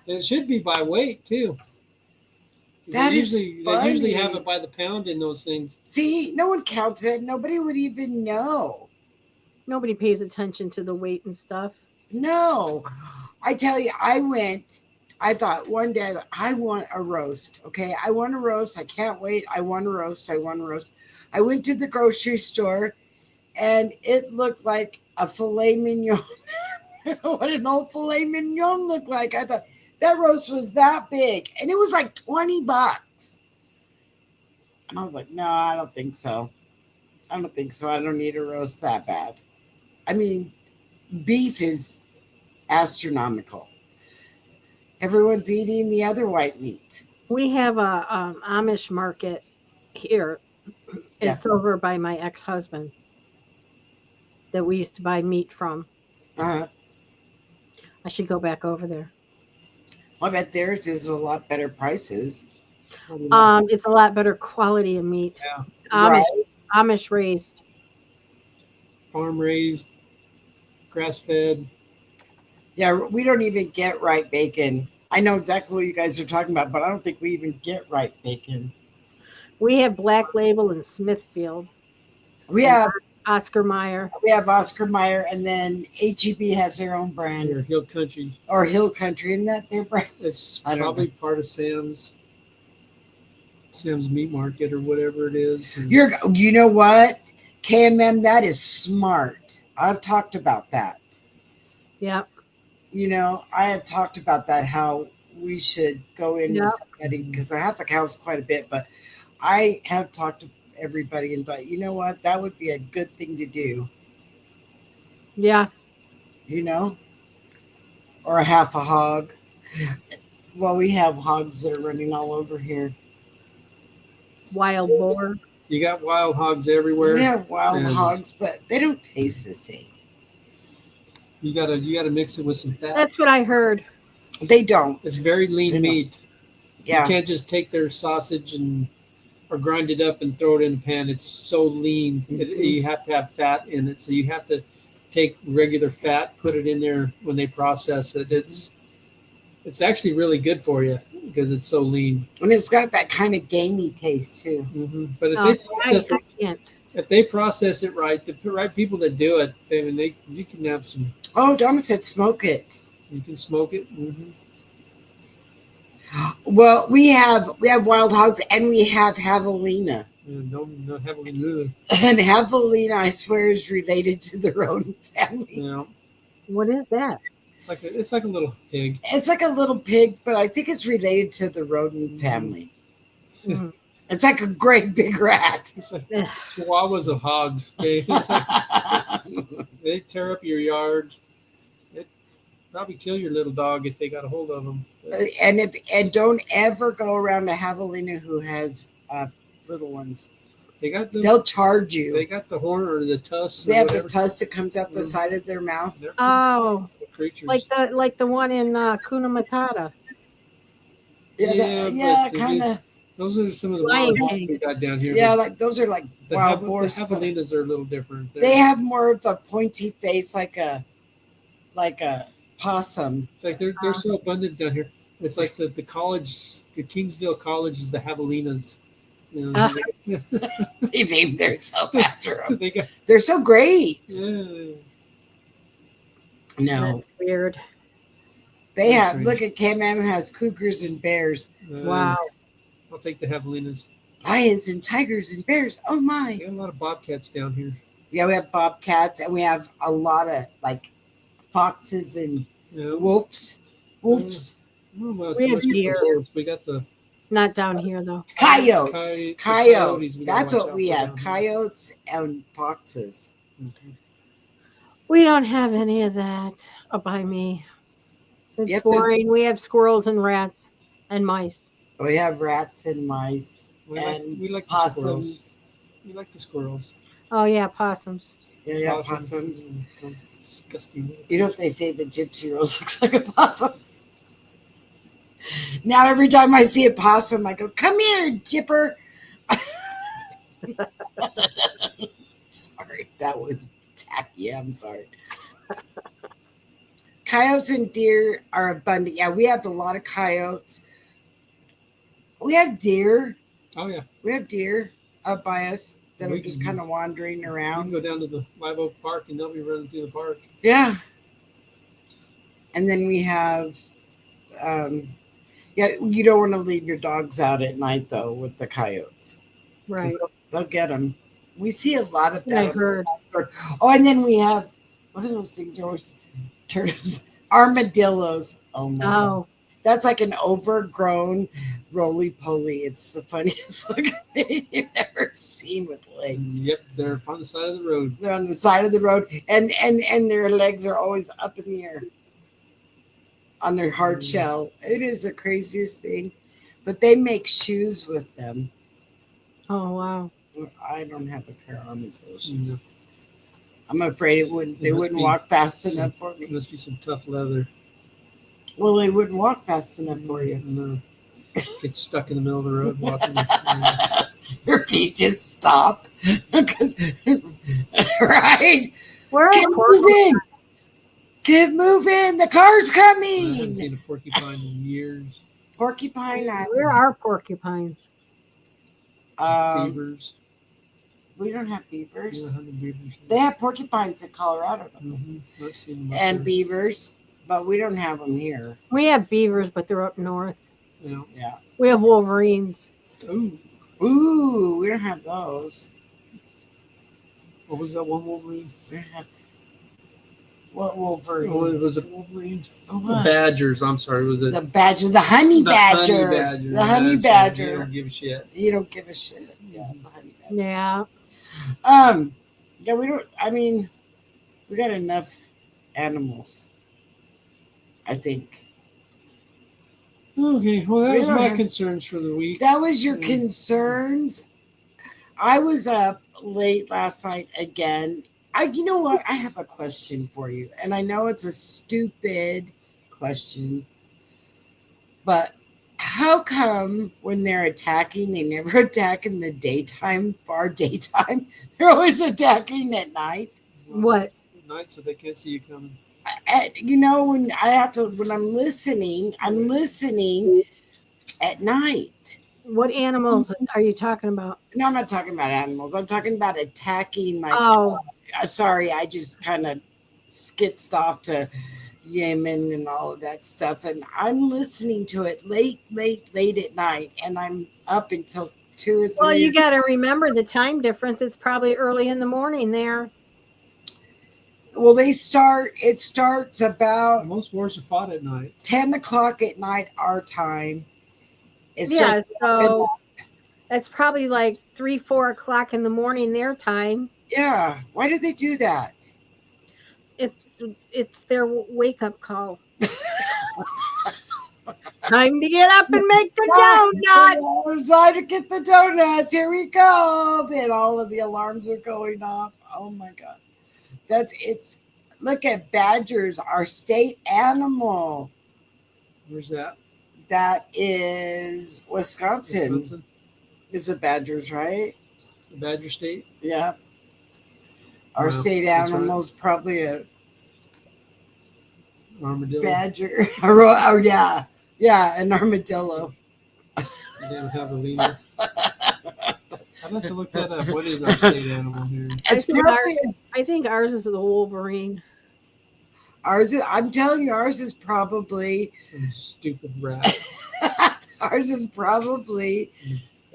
It should be by weight too. That they is usually have funny. it by the pound in those things. See, no one counts it. Nobody would even know. Nobody pays attention to the weight and stuff. No. I tell you, I thought one day I want a roast. Okay. I want a roast. I can't wait. I want a roast. I went to the grocery store and it looked like a filet mignon. What an old filet mignon looked like. I thought that roast was that big and it was like $20. And I was like, no, I don't think so. I don't need a roast that bad. I mean, beef is astronomical. Everyone's eating the other white meat. We have a Amish market here. Yeah. It's over by my ex-husband that we used to buy meat from. Uh-huh. I should go back over there. I bet theirs is a lot better prices. Probably not. It's a lot better quality of meat. Yeah. Right. Amish raised. Farm raised, grass fed. Yeah, we don't even get right bacon. I know exactly what you guys are talking about, but I don't think we even get right bacon. We have Black Label in Smithfield We and have Oscar Mayer. Oscar Mayer, and then HEB has their own brand, Or Hill Country. or Hill Country, isn't that their brand? It's I don't probably know. part of Sam's Meat Market or whatever it is. And You know what, KMM, that is smart. I've talked about that. Yep. I have talked about that, how we should go in with Yep. somebody, because I have the cows quite a bit, but I have talked to everybody and thought, you know what, that would be a good thing to do, Yeah. or a half a hog. Well, we have hogs that are running all over here. Wild boar. you got wild hogs everywhere. We have wild and hogs, but they don't taste the same. You gotta mix it with some fat. That's what I heard. They don't. It's very They lean don't. meat. Yeah. You can't just take their sausage or grind it up and throw it in a pan. It's so lean. You have to have fat in it. So you have to take regular fat, put it in there when they process it. It's actually really good for you because it's so lean. And it's got that kind of gamey taste too. But if Oh, they process I can't. if they process it right, the right people that do it, you can have some. Oh, Donna said smoke it. You can smoke it. Well, we have wild hogs, and we have javelina. Don't have a And javelina, I swear, is related to the rodent family. What is that? It's like a little pig. It's like a little pig, but I think it's related to the rodent family. Mm. It's like a great big rat. It's like chihuahuas of hogs. They tear up your yard. They probably kill your little dog if they got a hold of them. And don't ever go around a javelina who has little ones. They'll charge you. They got the horn or the tusk. They have the tusk that comes out the side of their mouth. Oh, creatures. like the one in Kuna Matata. Yeah, kind of. Those are some of the Lion wild King. hogs we got down here. Yeah, like those are like wild The boars. javelinas are a little different. They have more of a pointy face, like a possum. It's like they're so abundant down here. It's like the college, the Kingsville College is the javelinas. They named themselves after them. They got, They're so great. yeah. No, That's weird. they That's have. strange. Look at KMM has cougars and bears, Wow. I'll take the javelinas. lions and tigers and bears. Oh We my! got a lot of bobcats down here. Yeah, we have bobcats, and we have a lot of like foxes and Yeah. wolves. Wolves, Well, We have much for deer. wolves. We got the Not down here though. coyotes, coyotes, coyotes. we gotta That's watch what out we for have: down here. coyotes and foxes. We don't have any of that up by me. It's You have to- boring. We have squirrels and rats and mice. We have rats and mice We and like the squirrels. possums. We like the squirrels. Oh yeah, possums. Yeah, possums. Those disgusting. little You know what they say? The Gypsy Rose looks like a possum. Now every time I see a possum, I go, "Come here, Jipper." Sorry, that was tacky. I'm sorry. Coyotes and deer are abundant. Yeah, we have a lot of coyotes. We have deer. Oh yeah. We have deer up by us that We are just can- kind of wandering We can around. go down to the Live Oak Park and they'll be running through the park. Yeah. And then we have, yeah, you don't want to leave your dogs out at night though with the coyotes. Right. They'll get them. We see a lot of I that. heard. Oh, and then we have, what are those things? Always turtles, armadillos. Oh my God. Oh, That's like an overgrown roly poly. It's the funniest looking thing you've ever seen with legs. Yep, they're on the side of the road. They're on the side of the road, and their legs are always up in the air on their hard shell. It is the craziest thing, but they make shoes with them. oh wow. I don't have a pair of armadillo shoes. No. I'm afraid they must wouldn't be walk fast some- enough for It me. must be some tough leather. Well, they wouldn't walk fast enough for you. No. Get stuck in the middle of the road walking. Your feet just stop because right. Where Get are moving. Get moving. The car's I haven't coming. seen a porcupine in years. Porcupine. where are porcupines? Beavers. We don't have You beavers. know, hunting beavers. They have porcupines in Colorado I've seen them up and there. beavers, but we don't have them here. We have beavers, but they're up north. Yeah. Yeah. We have wolverines. Ooh. Ooh, we don't have those. What was that one Wolverine? We don't have what Wolverine? Oh, was it Wolverine? Oh, The what? Badgers. I'm sorry. Was it The badger, the honey badger. Honey badger. The honey That's right. You badger. don't give a shit. You don't give a shit. Yeah, the honey badger. Yeah. Yeah, we don't. I mean, we got enough animals. I think Okay. Well, that We was don't my have- concerns for the week. that was your Mm. concerns. I was up late last night again. You know what? I have a question for you, and I know it's a stupid question, but how come when they're attacking, they never attack in the daytime, bar daytime? They're always attacking at night. What? At night, so they can't see you coming. You know, when I'm listening at night. What animals are you talking about? No, I'm not talking about animals. I'm talking about attacking. Like, Oh, sorry, I just kind of skitzed off to Yemen and all of that stuff, and I'm listening to it late at night, and I'm up until 2 or 3. well, you got to remember the time difference. It's probably early in the morning there. Well, it starts about Most wars are fought at night. 10 o'clock at night our time. Yeah, so that's probably like 3, 4 o'clock in the morning their time. Yeah. Why do they do that? It's their wake up call. Time to get up and make the donut. It's time to get the donuts. Here we go. Then all of the alarms are going off. Oh my God. Look at badgers, our state animal. Where's that? That is Wisconsin. Is it badgers, right? The Badger State. Yeah. Our Wow, state that's animal is probably a Armadillo. badger. Oh yeah. Yeah, an armadillo. They don't have a lemur. I'd have to look that up. What is our state animal here? It's probably I think ours is the wolverine. I'm telling you, ours is probably Some stupid rat. ours is probably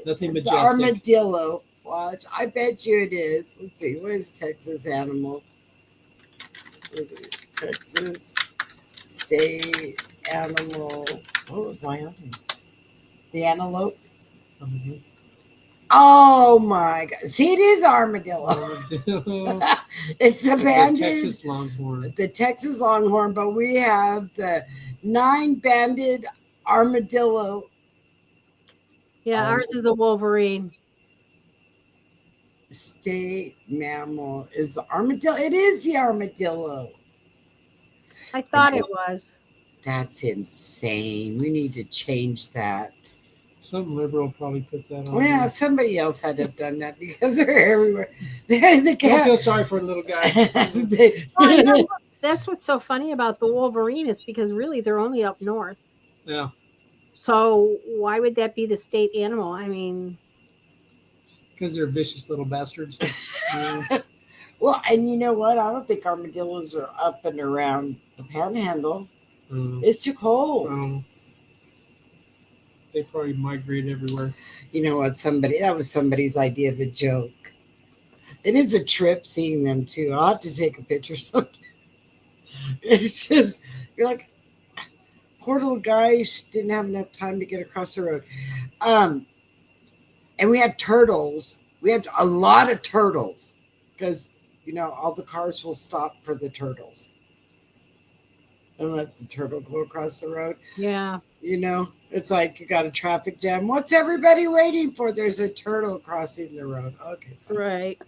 Nothing the majestic. armadillo. Watch. I bet you it is. Let's see. Where's Texas animal? Texas state animal. What was Wyoming? The antelope. Armadillo. Oh my God. See, it is armadillo. Armadillo. It's The abandoned. Texas Longhorn. The Texas Longhorn, but we have the 9-banded armadillo. Yeah, ours is a wolverine. State mammal is the armadillo. It is the armadillo. I thought it was. That's insane. We need to change that. Some liberal probably put that on. Well, yeah, there. somebody else had to have done that because they're everywhere. The Don't cat. feel sorry for the little guy. Well, you know, that's what's so funny about the wolverine is because really they're only up north. Yeah. So why would that be the state animal? I mean, Because they're vicious little bastards. Yeah. Well, and you know what? I don't think armadillos are up and around the panhandle. It's too cold. They probably migrate everywhere. You know what? That was somebody's idea of a joke. It is a trip seeing them too. I'll have to take a picture sometime. It's just, you're like, poor little guy didn't have enough time to get across the road. And we have turtles. We have a lot of turtles because, you know, all the cars will stop for the turtles and let the turtle go across the road. yeah. You know, it's like you got a traffic jam. What's everybody waiting for? There's a turtle crossing the road. Okay, fine. Right.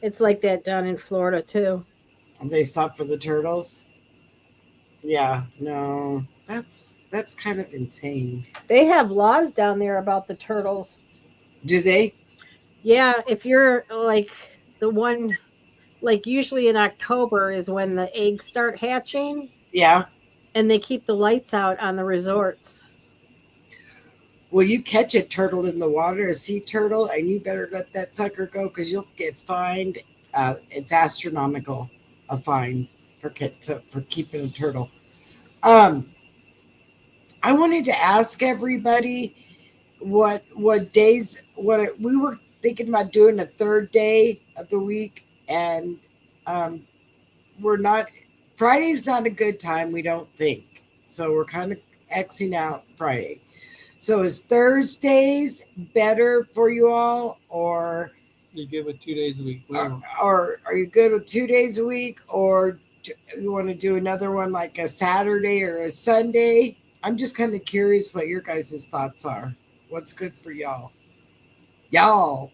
It's like that down in Florida too. And they stop for the turtles? Yeah, no. That's kind of insane. They have laws down there about the turtles. Do they? Yeah, if you're like the one, like usually in October is when the eggs start hatching, Yeah. and they keep the lights out on the resorts. Well, you catch a turtle in the water, a sea turtle, and you better let that sucker go because you'll get fined. It's astronomical, a fine for keeping a turtle. Um, I wanted to ask everybody what days what we were thinking about doing a third day of the week, and um, we're not. Friday's not a good time, we don't think. So we're kind of Xing out Friday. So is Thursdays better for you all, or You good with 2 days a week? Well, or are you good with 2 days a week, or you want to do another one like a Saturday or a Sunday? I'm just kind of curious what your guys' thoughts are. What's good for y'all? Y'all,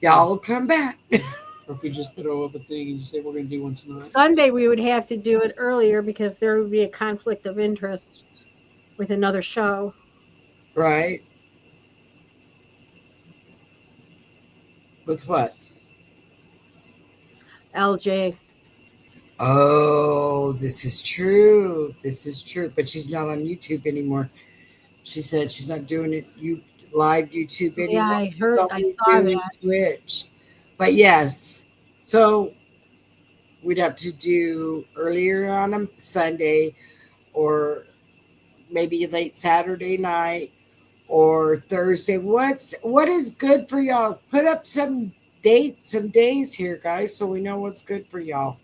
y'all come back. or if we just throw up a thing and just say we're going to do one tonight. Sunday we would have to do it earlier because there would be a conflict of interest with another show. Right? With what? LJ. Oh, this is true. This is true. But she's not on YouTube anymore. She said she's not doing it live YouTube Yeah, anymore. I She's heard. I only saw doing that. Twitch. But yes, so we'd have to do earlier on a Sunday, or maybe late Saturday night, or Thursday. What is good for y'all? Put up some dates, some days here, guys, so we know what's good for y'all.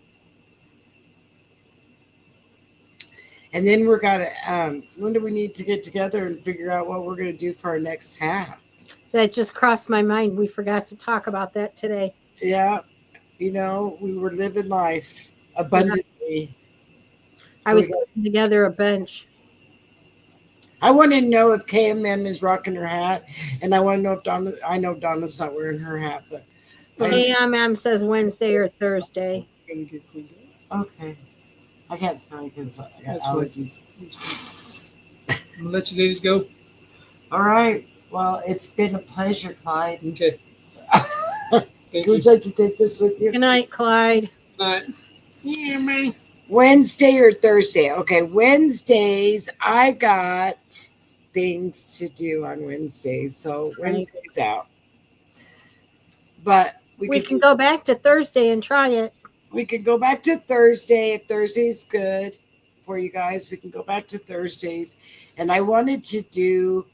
And then we're gonna when do we need to get together and figure out what we're gonna do for our next half? That just crossed my mind. We forgot to talk about that today. Yeah, we were living life Yeah, abundantly. I So we was got, putting together a bench. I want to know if KMM is rocking her hat, and I want to know if Donna. I know Donna's not wearing her hat, but I KMM says Wednesday or Thursday. Going to get cleaned okay. I can't spell because I got That's fine. allergies. up. I'm going to let you ladies go. All right. Well, it's been a pleasure, Clyde. Okay. Thank Would you. you like to take this with you? Good night, Clyde. Good night. Yeah, man. Wednesday or Thursday? Okay, Wednesdays. I got things to do on Wednesdays, so Right. Wednesday's out. But We can go back to Thursday and try it. we could go back to Thursday if Thursday's good for you guys. We can go back to Thursdays, and I wanted to do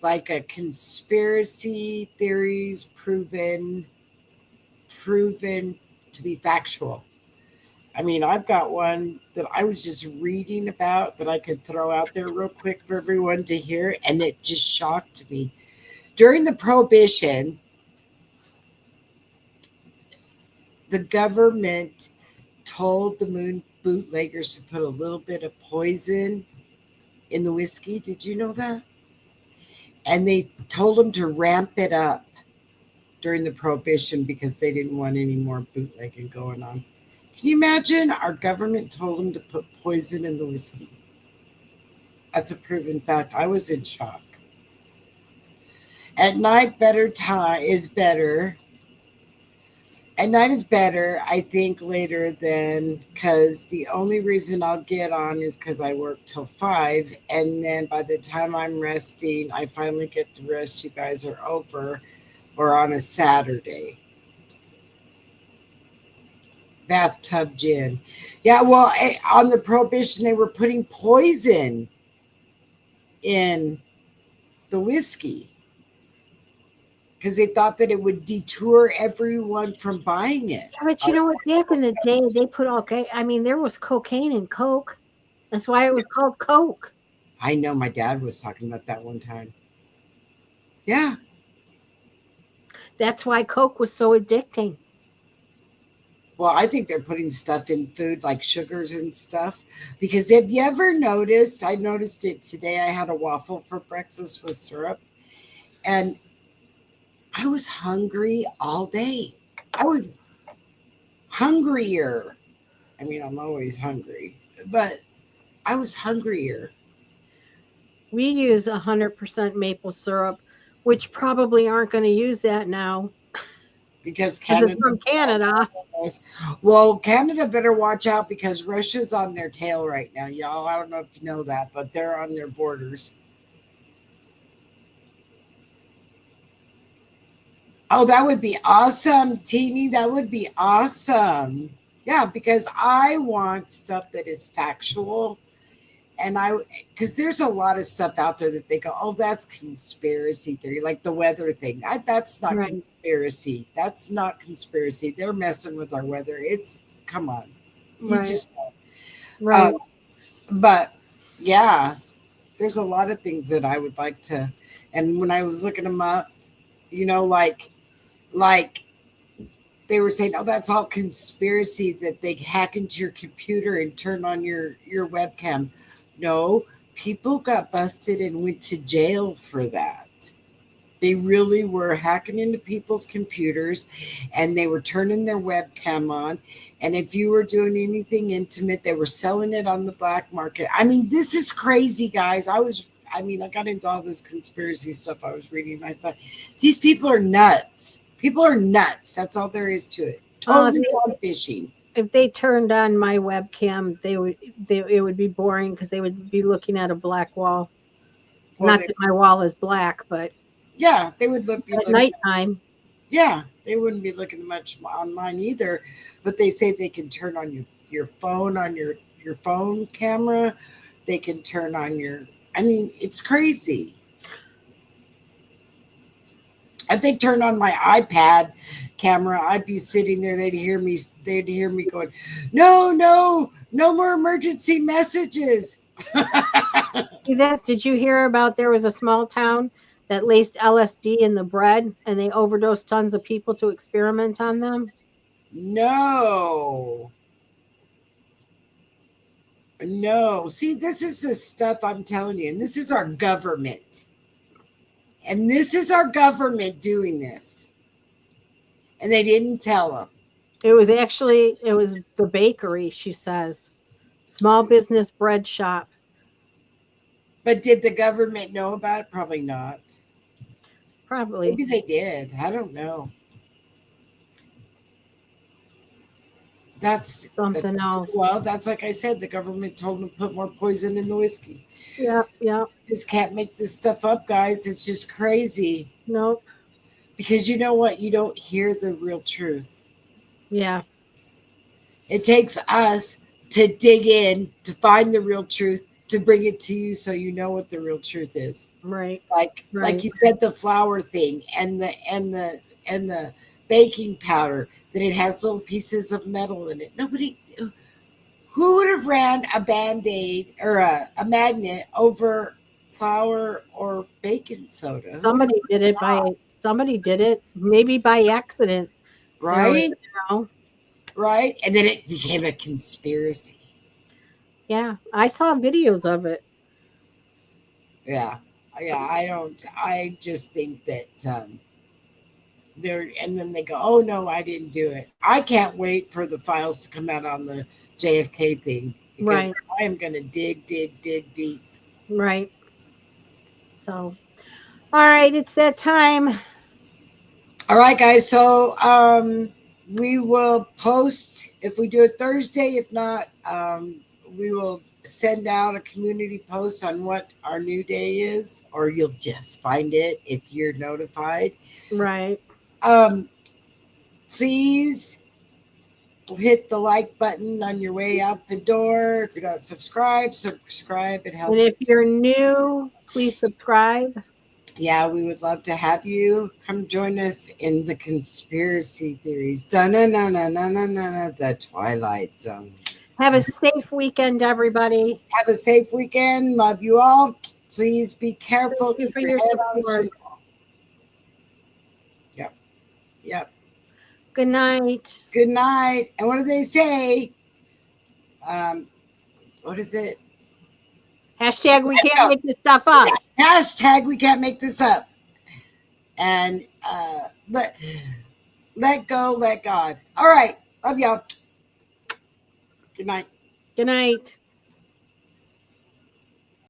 like a conspiracy theories proven to be factual. I mean, I've got one that I was just reading about that I could throw out there real quick for everyone to hear, and it just shocked me. During the Prohibition, the government told the moon bootleggers to put a little bit of poison in the whiskey. Did you know that? And they told them to ramp it up during the Prohibition because they didn't want any more bootlegging going on. Can you imagine? Our government told them to put poison in the whiskey. That's a proven fact. I was in shock. At night, better time is better. At night is better, I think, later than because the only reason I'll get on is because I work till 5. And then by the time I'm resting, I finally get to rest. You guys are over or on a Saturday. Bathtub gin. Yeah, well, on the Prohibition, they were putting poison in the whiskey because they thought that it would deter everyone from buying it. Yeah, but you know what? Back in the day, they put all. I mean, there was cocaine in Coke. That's why it was called Coke. I know my dad was talking about that one time. Yeah. That's why Coke was so addicting. Well, I think they're putting stuff in food like sugars and stuff. Because have you ever noticed? I noticed it today. I had a waffle for breakfast with syrup, and I was hungry all day. I was hungrier. I mean, I'm always hungry, but I was hungrier. We use 100% maple syrup, which probably aren't going to use that now Because because it's Canada. from Canada. Well, Canada better watch out because Russia's on their tail right now, y'all. I don't know if you know that, but they're on their borders. Oh, that would be awesome, Teeny. That would be awesome. Yeah, because I want stuff that is factual. And because there's a lot of stuff out there that they go, oh, that's conspiracy theory, like the weather thing. That's not Right. conspiracy. That's not conspiracy. They're messing with our weather. Come on. You Right. just, Right. but yeah, there's a lot of things that I would like to. And when I was looking them up, like they were saying, oh, that's all conspiracy that they hack into your computer and turn on your webcam. No, people got busted and went to jail for that. They really were hacking into people's computers and they were turning their webcam on. And if you were doing anything intimate, they were selling it on the black market. I mean, this is crazy, guys. I got into all this conspiracy stuff I was reading. And I thought, these people are nuts. People are nuts. That's all there is to it. Totally on fishing. If they turned on my webcam, it would be boring because they would be looking at a black wall. Well, Not that my wall is black, but yeah, they would be at looking. nighttime. Yeah, they wouldn't be looking much on mine either. But they say they can turn on your phone on your phone camera. They can turn on I mean, it's crazy. If they turned on my iPad camera, I'd be sitting there. They'd hear me going, no, no, no more emergency messages. See this? Did you hear about there was a small town that laced LSD in the bread and they overdosed tons of people to experiment on them? No. No. See, this is the stuff I'm telling you. And this is our government. And this is our government doing this. And they didn't tell them. It was the bakery, she says. Small business bread shop. But did the government know about it? Probably not. Probably. Maybe they did. I don't know. That's Something else. Well, that's like I said, the government told them to put more poison in the whiskey. Yeah. Just can't make this stuff up, guys. It's just crazy. Nope. Because you know what? You don't hear the real truth. Yeah. It takes us to dig in to find the real truth, to bring it to you so you know what the real truth is. Right. Like you said, the flour thing and the baking powder, that it has little pieces of metal in it. Who would have ran a Band-Aid or a magnet over flour or baking soda? Somebody did it maybe by accident. Right? Know. Right? And then it became a conspiracy. Yeah. I saw videos of it. Yeah. I just think that and then they go, oh no, I didn't do it. I can't wait for the files to come out on the JFK thing because Right. I am going to dig deep. Right. So, all right, it's that time. All right, guys. So we will post if we do it Thursday. If not, we will send out a community post on what our new day is, or you'll just find it if you're notified. Right. Please hit the like button on your way out the door. If you're not subscribed, subscribe. It helps. And if you're new, please subscribe. Yeah, we would love to have you come join us in the conspiracy theories. The Twilight Zone. Have a safe weekend, everybody. Have a safe weekend. Love you all. Please be careful. Thank you Keep for your your head on a support. swivel. Yep. Good night. Good night. And what do they say? What is it? Hashtag we can't make this stuff up. Hashtag we can't make this up. And let go, let God. All right. Love y'all. Good night. Good night.